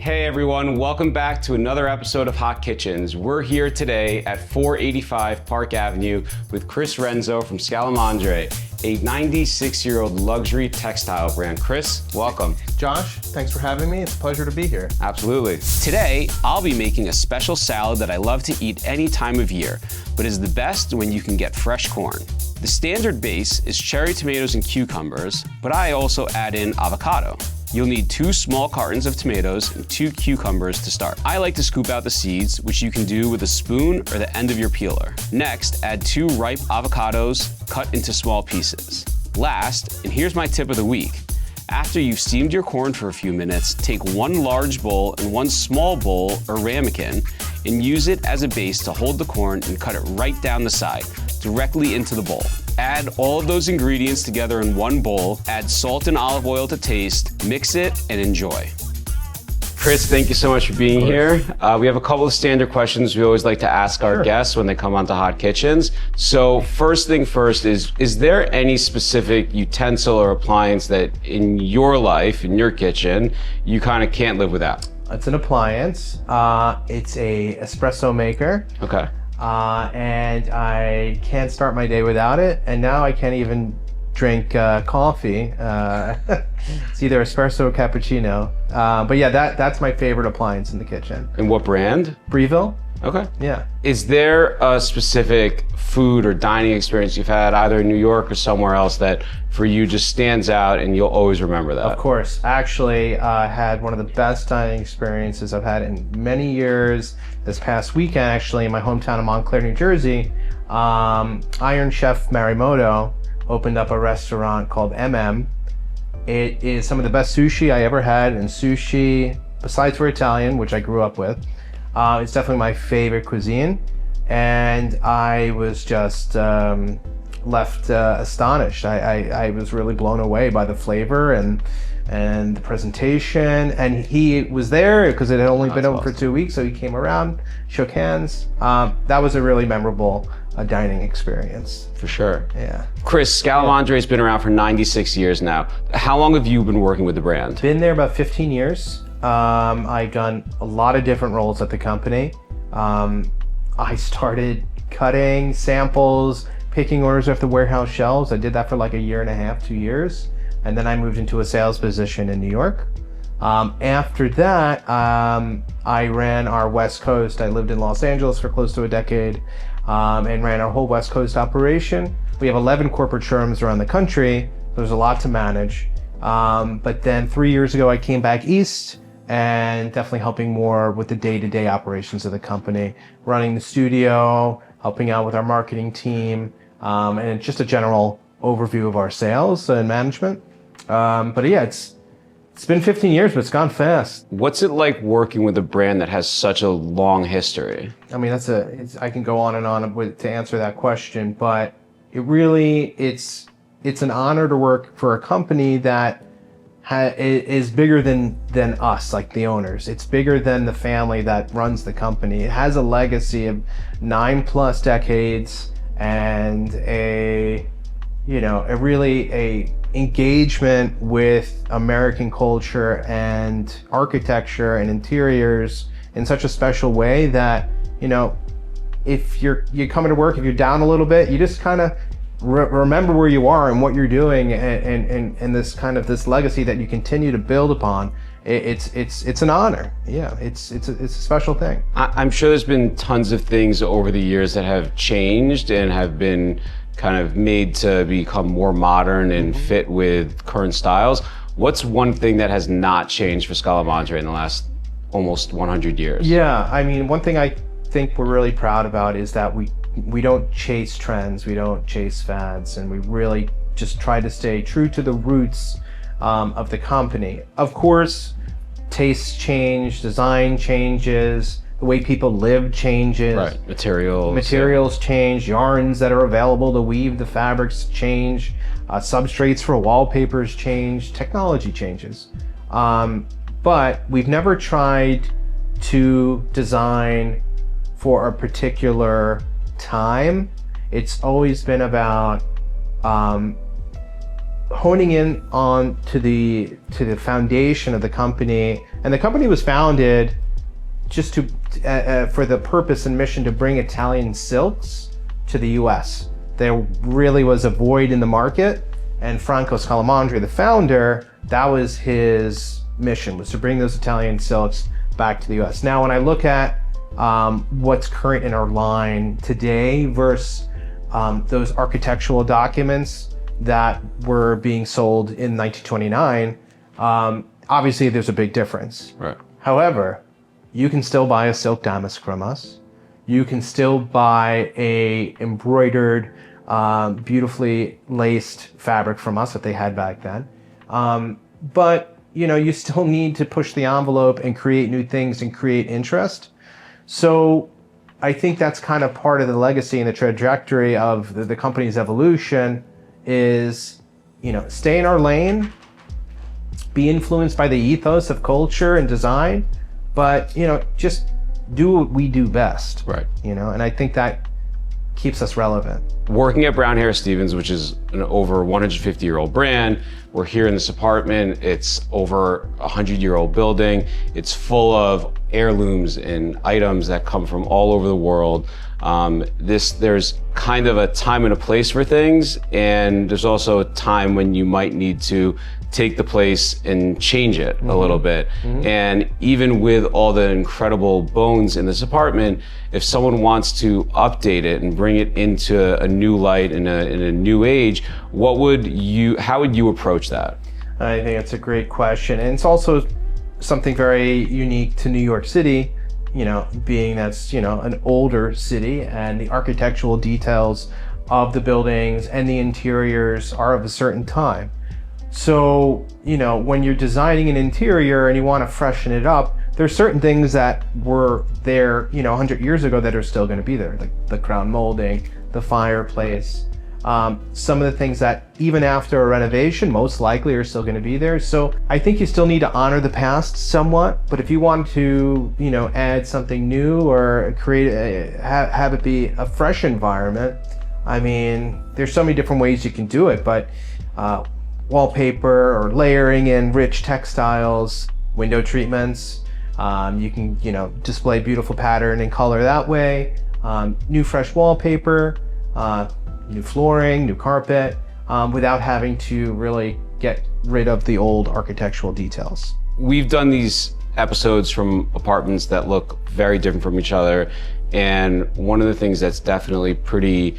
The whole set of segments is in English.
Hey everyone, welcome back to another episode of Hot Kitchens. We're here today at 485 Park Avenue with Chris Renzo from Scalamandre, a 96-year-old luxury textile brand. Chris, welcome. Josh, thanks for having me. It's a pleasure to be here. Absolutely. Today, I'll be making a special salad that I love to eat any time of year, but is the best when you can get fresh corn. The standard base is cherry tomatoes and cucumbers, but I also add in avocado. You'll need 2 small cartons of tomatoes and 2 cucumbers to start. I like to scoop out the seeds, which you can do with a spoon or the end of your peeler. Next, add 2 ripe avocados cut into small pieces. Last, and here's my tip of the week, after you've steamed your corn for a few minutes, take 1 large bowl and 1 small bowl or ramekin and use it as a base to hold the corn and cut it right down the side, directly into the bowl. Add all of those ingredients together in 1 bowl, add salt and olive oil to taste, mix it, and enjoy. Chris, thank you so much for being here. We have a couple of standard questions we always like to ask our guests when they come onto Hot Kitchens. So first thing first is there any specific utensil or appliance that in your life, in your kitchen, you kind of can't live without? It's an appliance. It's a espresso maker. Okay. And I can't start my day without it. And now I can't even drink coffee. It's either espresso or cappuccino. But yeah, that's my favorite appliance in the kitchen. And what brand? Breville. Okay. Yeah. Is there a specific food or dining experience you've had either in New York or somewhere else that for you just stands out and you'll always remember that? Of course. Actually, I had one of the best dining experiences I've had in many years. This past weekend, actually, in my hometown of Montclair, New Jersey, Iron Chef Marimoto opened up a restaurant called MM. It is some of the best sushi I ever had, and sushi, besides for Italian, which I grew up with, it's definitely my favorite cuisine. And I was just left astonished. I was really blown away by the flavor and the presentation. And he was there because it had only been open for 2 weeks, so he came around, shook hands. That was a really memorable dining experience. For sure. Yeah. Chris, Scalamandre has been around for 96 years now. How long have you been working with the brand? Been there about 15 years. I've done a lot of different roles at the company. I started cutting samples, picking orders off the warehouse shelves. I did that for like a year and a half, 2 years. And then I moved into a sales position in New York. After that, I ran our West Coast. I lived in Los Angeles for close to a decade and ran our whole West Coast operation. We have 11 corporate showrooms around the country. There's a lot to manage. But then 3 years ago, I came back east and definitely helping more with the day-to-day operations of the company, running the studio, helping out with our marketing team, and just a general overview of our sales and management. But yeah, it's been 15 years, but it's gone fast. What's it like working with a brand that has such a long history? I mean, I can go on and on to answer that question, but it's an honor to work for a company that is bigger than us, like the owners. It's bigger than the family that runs the company. It has a legacy of 9+ decades and a engagement with American culture and architecture and interiors in such a special way that, if you're coming to work, if you're down a little bit, you just kind of remember where you are and what you're doing and this legacy that you continue to build upon. It's an honor. Yeah, it's a special thing. I'm sure there's been tons of things over the years that have changed and have been kind of made to become more modern and fit with current styles. What's one thing that has not changed for Scalamandre in the last almost 100 years? Yeah, I mean, one thing I think we're really proud about is that we don't chase trends, we don't chase fads, and we really just try to stay true to the roots of the company. Of course, tastes change, design changes, the way people live changes. Right, materials change, yarns that are available to weave the fabrics change, substrates for wallpapers change, technology changes. But we've never tried to design for a particular time. It's always been about honing in on to the foundation of the company, and the company was founded just to for the purpose and mission to bring Italian silks to the U.S. There really was a void in the market, and Franco Scalamandre, the founder, that was his mission, was to bring those Italian silks back to the U.S. Now, when I look at what's current in our line today versus those architectural documents that were being sold in 1929, obviously there's a big difference. Right. However, you can still buy a silk damask from us. You can still buy a embroidered, beautifully laced fabric from us that they had back then. But you still need to push the envelope and create new things and create interest. So I think that's kind of part of the legacy and the trajectory of the company's evolution is, stay in our lane, be influenced by the ethos of culture and design, but, just do what we do best. Right. And I think that keeps us relevant. Working at Brown Harris Stevens, which is an over 150-year-old brand, we're here in this apartment. It's over a 100-year-old building. It's full of heirlooms and items that come from all over the world. There's kind of a time and a place for things, and there's also a time when you might need to take the place and change it a little bit. And even with all the incredible bones in this apartment, if someone wants to update it and bring it into a new light in a new age, how would you approach that? I think that's a great question. And it's also something very unique to New York City, being that's, an older city, and the architectural details of the buildings and the interiors are of a certain time. So, when you're designing an interior and you want to freshen it up, there's certain things that were there, 100 years ago that are still going to be there, like the crown molding, the fireplace, some of the things that even after a renovation, most likely are still going to be there. So I think you still need to honor the past somewhat, but if you want to, add something new or have it be a fresh environment, I mean, there's so many different ways you can do it, but wallpaper or layering in rich textiles, window treatments. You can, display beautiful pattern and color that way. New fresh wallpaper, new flooring, new carpet, without having to really get rid of the old architectural details. We've done these episodes from apartments that look very different from each other. And one of the things that's definitely pretty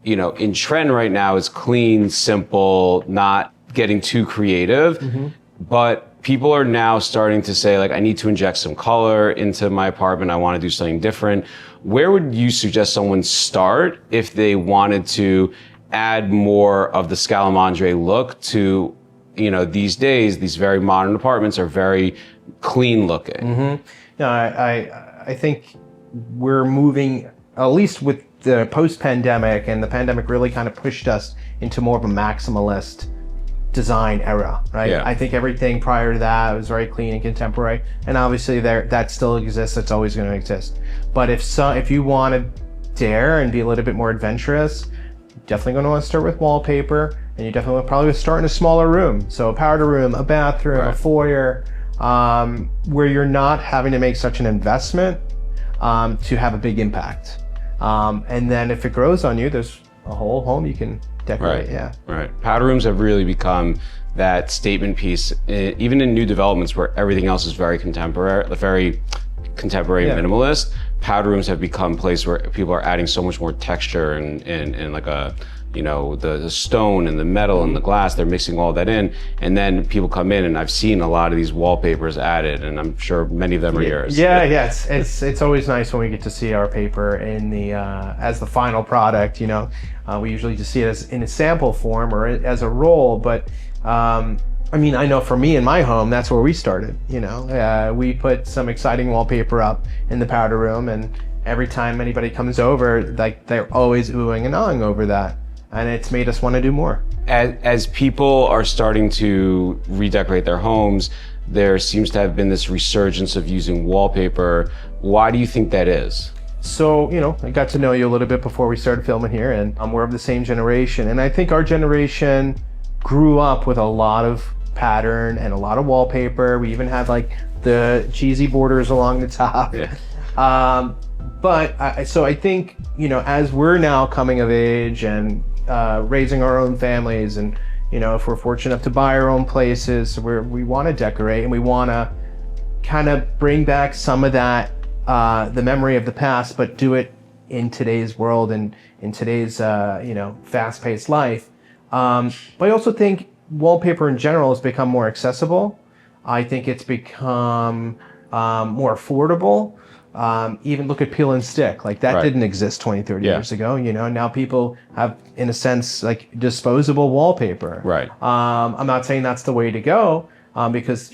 in trend right now is clean, simple, not getting too creative. But people are now starting to say, I need to inject some color into my apartment. I want to do something different. Where would you suggest someone start if they wanted to add more of the Scalamandre look to, these days, these very modern apartments are very clean looking? No, I think we're moving, at least with the post-pandemic, and the pandemic really kind of pushed us into more of a maximalist design era, right? Yeah. I think everything prior to that was very clean and contemporary, and obviously that still exists. It's always going to exist. But if you want to dare and be a little bit more adventurous, definitely going to want to start with wallpaper, and you definitely probably start in a smaller room. So a powder room, a bathroom, Right. a foyer, where you're not having to make such an investment to have a big impact. And then if it grows on you, there's a whole home you can decorate. Right. Yeah. Right. Powder rooms have really become that statement piece, even in new developments where everything else is very contemporary, Yeah. minimalist. Powder rooms have become a place where people are adding so much more texture and like the stone and the metal and the glass. They're mixing all that in, and then people come in, and I've seen a lot of these wallpapers added, and I'm sure many of them are yours. Yeah. It's always nice when we get to see our paper in the as the final product. We usually just see it in a sample form or as a roll, but I know for me in my home, that's where we started. We put some exciting wallpaper up in the powder room, and every time anybody comes over, they're always oohing and ahhing over that. And it's made us want to do more. As people are starting to redecorate their homes, there seems to have been this resurgence of using wallpaper. Why do you think that is? So, I got to know you a little bit before we started filming here, and we're of the same generation. And I think our generation grew up with a lot of pattern and a lot of wallpaper. We even had like the cheesy borders along the top. Yeah. So I think, as we're now coming of age and raising our own families, and if we're fortunate enough to buy our own places, we want to decorate and we want to kind of bring back some of that, the memory of the past, but do it in today's world and in today's fast-paced life. But I also think wallpaper in general has become more accessible. I think it's become more affordable. Even look at peel and stick. Like that didn't exist 20, 30 years ago. Now people have, in a sense, like disposable wallpaper. Right. I'm not saying that's the way to go, because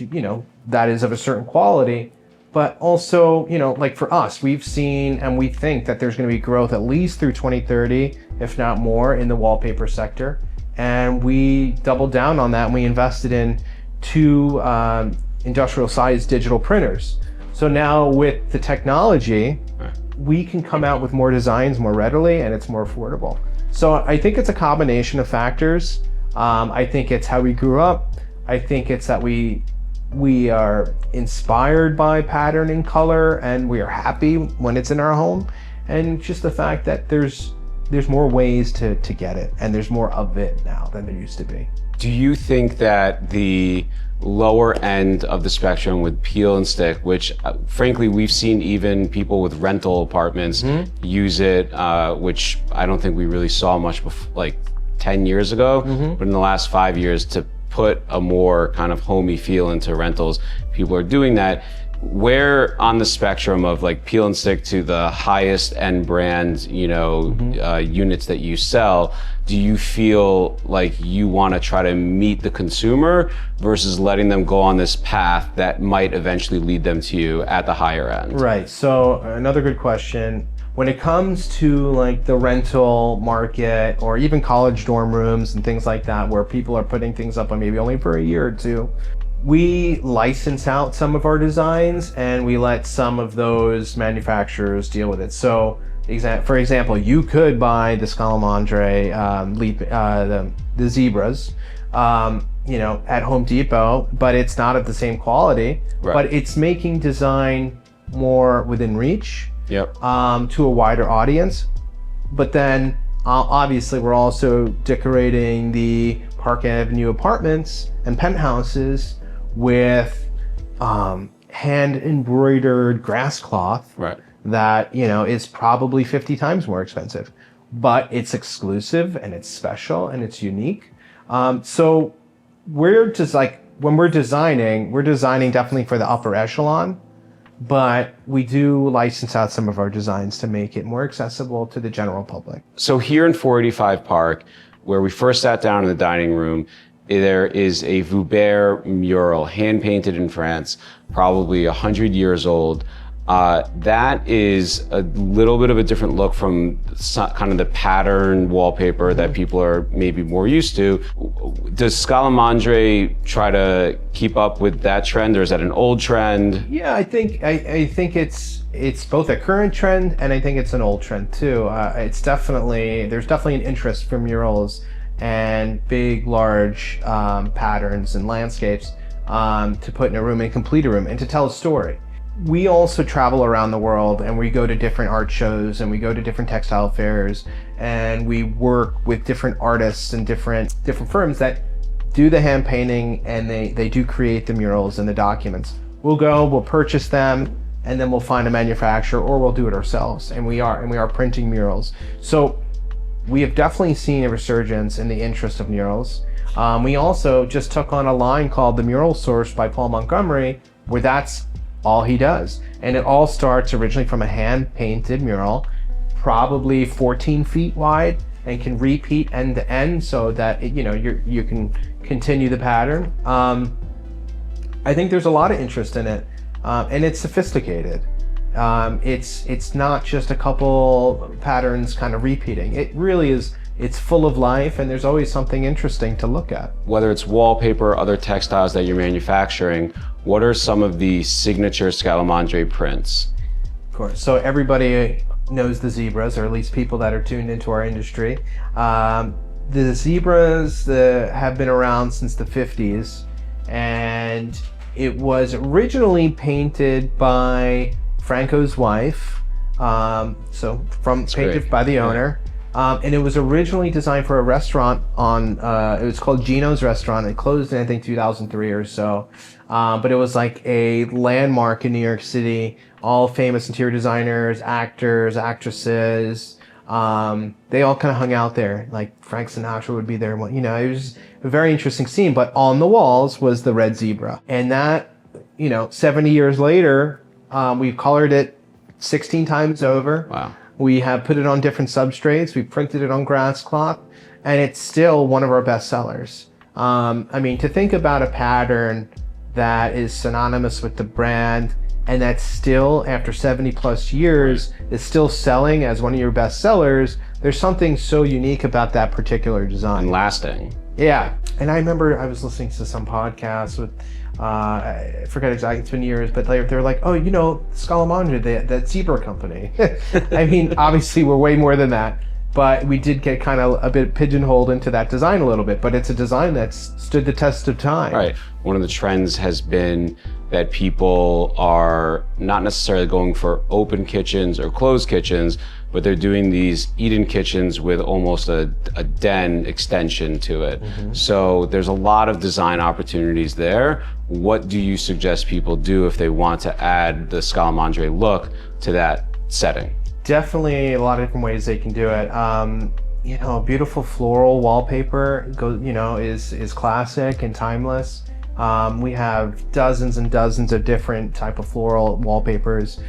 that is of a certain quality. But also, like for us, we've seen and we think that there's going to be growth at least through 2030, if not more, in the wallpaper sector. And we doubled down on that and we invested in 2 industrial-sized digital printers. So now with the technology, we can come out with more designs more readily and it's more affordable. So I think it's a combination of factors. I think it's how we grew up. I think it's that we are inspired by pattern and color and we are happy when it's in our home. And just the fact that there's more ways to get it and there's more of it now than there used to be. Do you think that the lower end of the spectrum with peel and stick, which frankly we've seen even people with rental apartments use it, which I don't think we really saw much before, like 10 years ago, but in the last 5 years to put a more kind of homey feel into rentals, people are doing that. Where on the spectrum of like peel and stick to the highest end brand, units that you sell, do you feel like you want to try to meet the consumer versus letting them go on this path that might eventually lead them to you at the higher end? Right. So another good question. When it comes to like the rental market or even college dorm rooms and things like that, where people are putting things up on maybe only for a year or two, we license out some of our designs and we let some of those manufacturers deal with it. So for example, you could buy the Scalamandre, the zebras, at Home Depot, but it's not of the same quality, but it's making design more within reach to a wider audience. But then obviously we're also decorating the Park Avenue apartments and penthouses with hand embroidered grass cloth that is probably 50 times more expensive, but it's exclusive and it's special and it's unique. So we're just like, when we're designing definitely for the upper echelon, but we do license out some of our designs to make it more accessible to the general public. So here in 485 Park, where we first sat down in the dining room, there is a Wallpaper mural, hand-painted in France, probably 100 years old. That is a little bit of a different look from kind of the pattern wallpaper that people are maybe more used to. Does Scalamandre try to keep up with that trend, or is that an old trend? Yeah, I think it's both a current trend and I think it's an old trend too. There's definitely an interest for murals and big, large patterns and landscapes to put in a room and complete a room and to tell a story. We also travel around the world and we go to different art shows and we go to different textile fairs and we work with different artists and different firms that do the hand painting and they do create the murals and the documents. We'll purchase them and then we'll find a manufacturer or we'll do it ourselves, and we are printing murals. So we have definitely seen a resurgence in the interest of murals. We also just took on a line called the Mural Source by Paul Montgomery, where that's all he does. And it all starts originally from a hand-painted mural, probably 14 feet wide, and can repeat end to end so that you can continue the pattern. I think there's a lot of interest in it, and it's sophisticated. It's not just a couple patterns kind of repeating. It really is. It's full of life, and there's always something interesting to look at. Whether it's wallpaper or other textiles that you're manufacturing, what are some of the signature Scalamandre prints? Of course. So everybody knows the zebras, or at least people that are tuned into our industry. the zebras have been around since the 50s, and it was originally painted by Franco's wife, painted by the owner. And it was originally designed for a restaurant it was called Gino's restaurant. It closed in, I think, 2003 or so. But it was like a landmark in New York City. All famous interior designers, actors, actresses, they all kind of hung out there. Like Frank Sinatra would be there. You know, it was a very interesting scene. But on the walls was the red zebra. And that, 70 years later, we've colored it 16 times over. Wow. We have put it on different substrates. We printed it on grass cloth, and it's still one of our best sellers. To think about a pattern that is synonymous with the brand and that still, after 70 plus years, is still selling as one of your best sellers, there's something so unique about that particular design. And lasting. Yeah. And I remember I was listening to some podcasts with, I forget exactly, it's been years, but they're like, oh, Scalamandre, that zebra company. Obviously we're way more than that, but we did get kind of a bit pigeonholed into that design a little bit, but it's a design that's stood the test of time. Right. One of the trends has been that people are not necessarily going for open kitchens or closed kitchens, but they're doing these eat-in kitchens with almost a den extension to it. Mm-hmm. So there's a lot of design opportunities there. What do you suggest people do if they want to add the Scalamandre look to that setting? Definitely a lot of different ways they can do it. Beautiful floral wallpaper is classic and timeless. We have dozens and dozens of different type of floral wallpapers.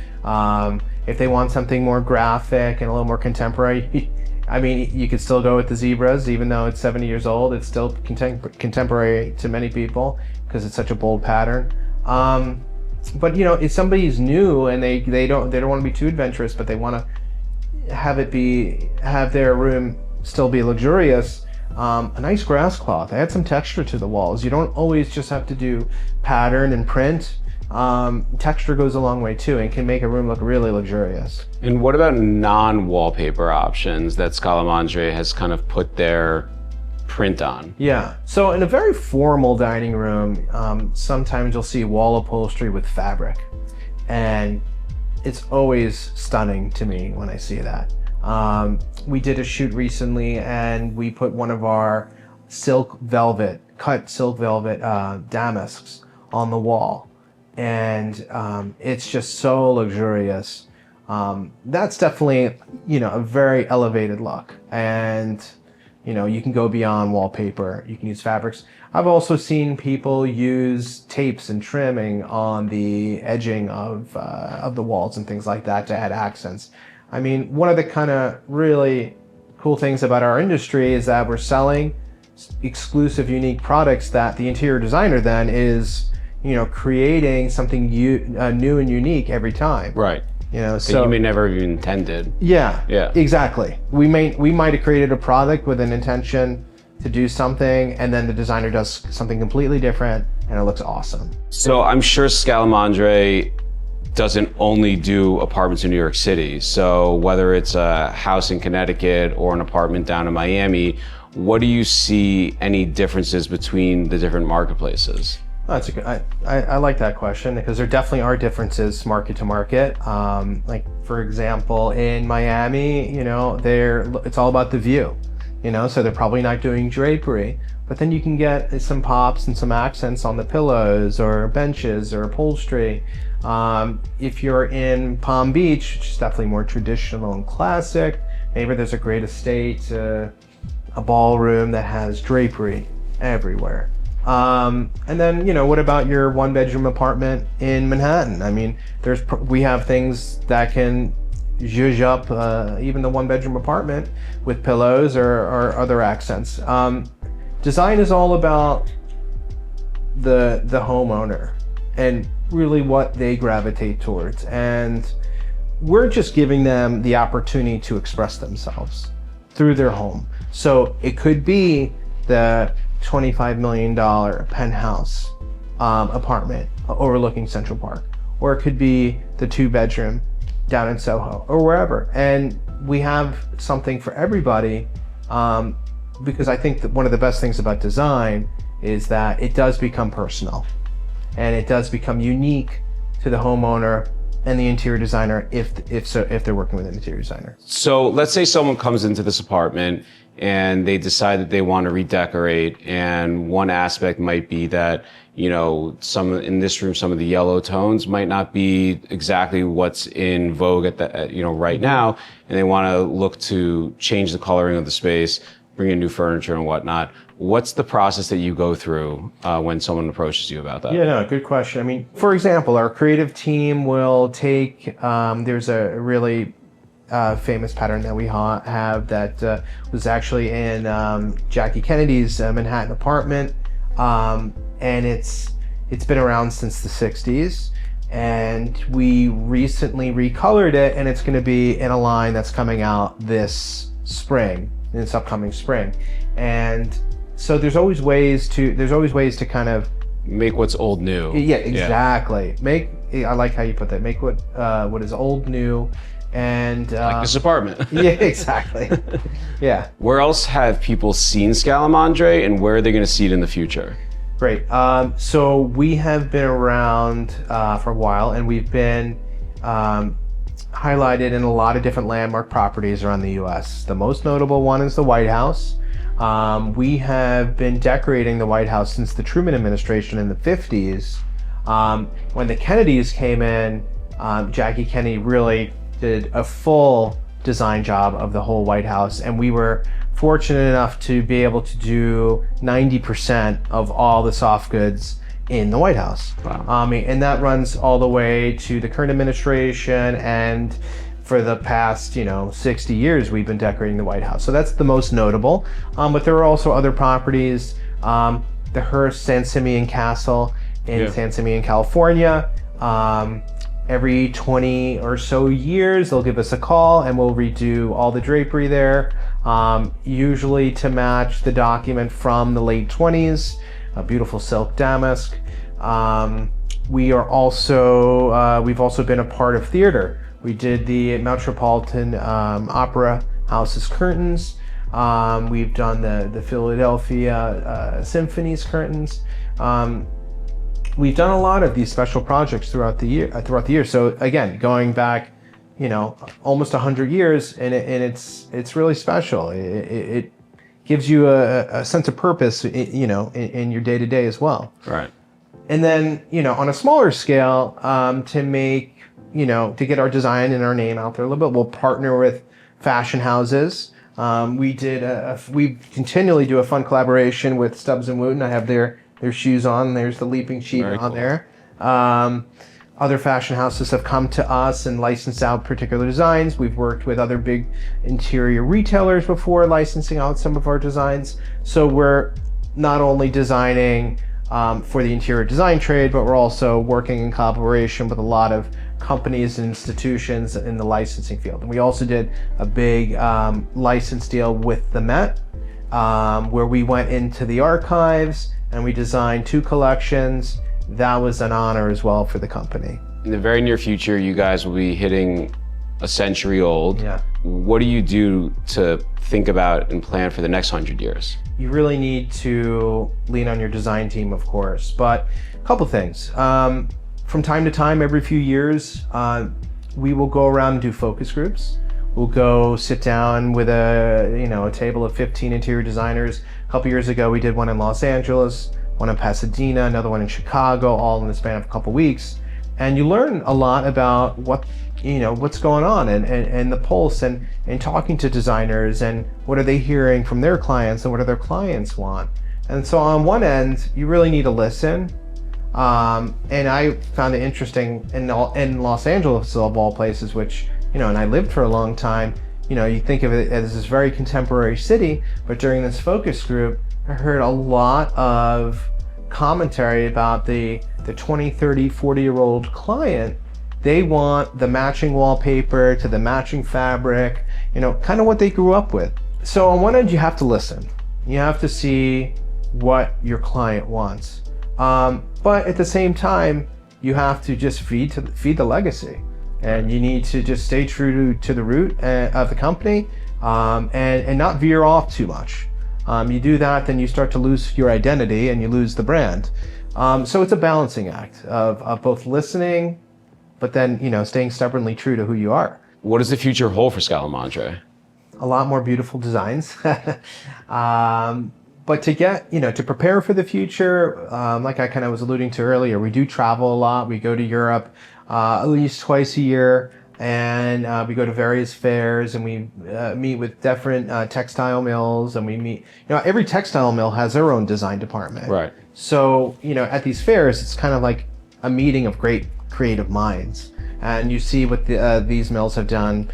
If they want something more graphic and a little more contemporary, you could still go with the zebras, even though it's 70 years old. It's still contemporary to many people because it's such a bold pattern. But if somebody's new and they don't want to be too adventurous, but they want to have their room still be luxurious, a nice grass cloth. Add some texture to the walls. You don't always just have to do pattern and print. Texture goes a long way too and can make a room look really luxurious. And what about non-wallpaper options that Scalamandre has kind of put their print on? Yeah, so in a very formal dining room, sometimes you'll see wall upholstery with fabric, and it's always stunning to me when I see that. We did a shoot recently and we put one of our cut silk velvet damasks on the wall, and it's just so luxurious. That's definitely, a very elevated look, and you can go beyond wallpaper. You can use fabrics. I've also seen people use tapes and trimming on the edging of the walls and things like that to add accents. One of the kind of really cool things about our industry is that we're selling exclusive, unique products that the interior designer then is, creating something new and unique every time. Right. So you may never have even intended. Yeah. Exactly. We might have created a product with an intention to do something, and then the designer does something completely different, and it looks awesome. So I'm sure Scalamandre doesn't only do apartments in New York City. So whether it's a house in Connecticut or an apartment down in Miami, what do you see any differences between the different marketplaces? That's a good. I like that question because there definitely are differences market to market. Like for example, in Miami, it's all about the view, so they're probably not doing drapery, but then you can get some pops and some accents on the pillows or benches or upholstery. If you're in Palm Beach, which is definitely more traditional and classic, maybe there's a great estate, a ballroom that has drapery everywhere. And then, what about your one-bedroom apartment in Manhattan? We have things that can zhuzh up even the one-bedroom apartment with pillows or other accents. Design is all about the homeowner and really what they gravitate towards. And we're just giving them the opportunity to express themselves through their home. So it could be the $25 million penthouse apartment overlooking Central Park, or it could be the 2-bedroom down in Soho or wherever. And we have something for everybody. because I think that one of the best things about design is that it does become personal, and it does become unique to the homeowner and the interior designer if they're working with an interior designer. So let's say someone comes into this apartment and they decide that they want to redecorate, and one aspect might be that, you know, in this room, some of the yellow tones might not be exactly what's in vogue right now, and they want to look to change the coloring of the space, bring in new furniture and whatnot. What's the process that you go through when someone approaches you about that? Yeah, no, good question. I mean, for example, our creative team will take, there's a really famous pattern that we have that was actually in Jackie Kennedy's Manhattan apartment, and it's been around since the 60s, and we recently recolored it, and it's going to be in a line that's coming out this upcoming spring. And so there's always ways to kind of make what's old new. Yeah, exactly. I like how you put that. Make what is old new. And like this apartment. Yeah, exactly. Yeah. Where else have people seen Scalamandre, and where are they going to see it in the future? Great. So we have been around for a while, and we've been highlighted in a lot of different landmark properties around the U.S. The most notable one is the White House. We have been decorating the White House since the Truman administration in the 50s. When the Kennedys came in, Jackie Kennedy really did a full design job of the whole White House, and we were fortunate enough to be able to do 90% of all the soft goods in the White House. Wow. And that runs all the way to the current administration, and for the past 60 years we've been decorating the White House. So that's the most notable, but there are also other properties. The Hearst San Simeon Castle in San Simeon, California. Every 20 or so years, they'll give us a call and we'll redo all the drapery there, usually to match the document from the late 20s, a beautiful silk damask. We've also been a part of theater. We did the Metropolitan Opera House's curtains. We've done the Philadelphia Symphony's curtains. We've done a lot of these special projects throughout the year. So again, going back, almost 100 years, and it's really special. It gives you a sense of purpose, in your day to day as well. Right. And then, on a smaller scale, to get our design and our name out there a little bit, we'll partner with fashion houses. We continually do a fun collaboration with Stubbs and Wooten. I have their shoes on. There's the leaping sheep Very on cool. there. Other fashion houses have come to us and licensed out particular designs. We've worked with other big interior retailers before, licensing out some of our designs. So we're not only designing for the interior design trade, but we're also working in collaboration with a lot of companies and institutions in the licensing field. And we also did a big license deal with the Met, where we went into the archives and we designed 2 collections. That was an honor as well for the company. In the very near future, you guys will be hitting a century old. Yeah. What do you do to think about and plan for the next 100 years? You really need to lean on your design team, of course, but a couple things. From time to time, every few years, we will go around and do focus groups. We'll go sit down with a table of 15 interior designers. A couple years ago, we did one in Los Angeles, one in Pasadena, another one in Chicago, all in the span of a couple weeks. And you learn a lot about what's going on and the pulse and talking to designers and what are they hearing from their clients and what do their clients want. And so on one end, you really need to listen. And I found it interesting in Los Angeles, of all places, which, and I lived for a long time, you think of it as this very contemporary city, but during this focus group, I heard a lot of commentary about the 20, 30, 40-year-old client. They want the matching wallpaper to the matching fabric, kind of what they grew up with. So on one end, you have to listen. You have to see what your client wants. But at the same time, you have to just feed the legacy. And you need to just stay true to the root of the company, and not veer off too much. You do that, then you start to lose your identity and you lose the brand. So it's a balancing act of both listening, but then, staying stubbornly true to who you are. What does the future hold for Scalamandre? A lot more beautiful designs. But to get, to prepare for the future, like I kind of was alluding to earlier, we do travel a lot. We go to Europe at least twice a year, and we go to various fairs, and we meet with different textile mills, and we meet, every textile mill has their own design department. Right. So, at these fairs, it's kind of like a meeting of great creative minds. And you see what these mills have done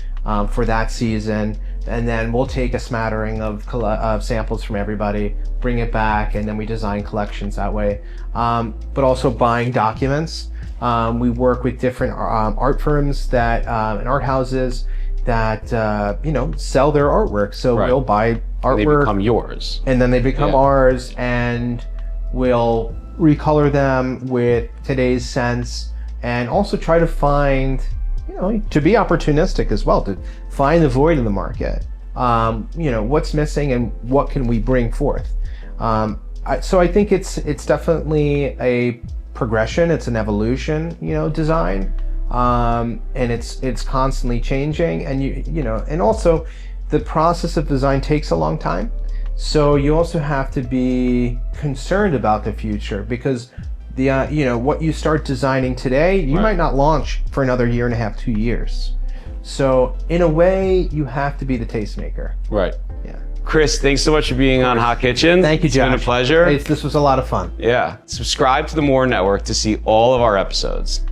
for that season. And then we'll take a smattering of samples from everybody, bring it back, and then we design collections that way. But also buying documents. We work with different art firms that and art houses that sell their artwork. So we'll buy artwork. They become yours. And then they become ours, and we'll recolor them with today's sense, and also try to find, to be opportunistic as well, to find the void in the market. What's missing and what can we bring forth? So I think it's definitely a progression. It's an evolution, design, and it's constantly changing. And and also the process of design takes a long time. So you also have to be concerned about the future, because what you start designing today, you might not launch for another 1.5 to 2 years. So in a way, you have to be the tastemaker. Right. Yeah. Chris, thanks so much for being on Hot Kitchen. Thank you, Josh. It's been a pleasure. This was a lot of fun. Yeah. Subscribe to the More Network to see all of our episodes.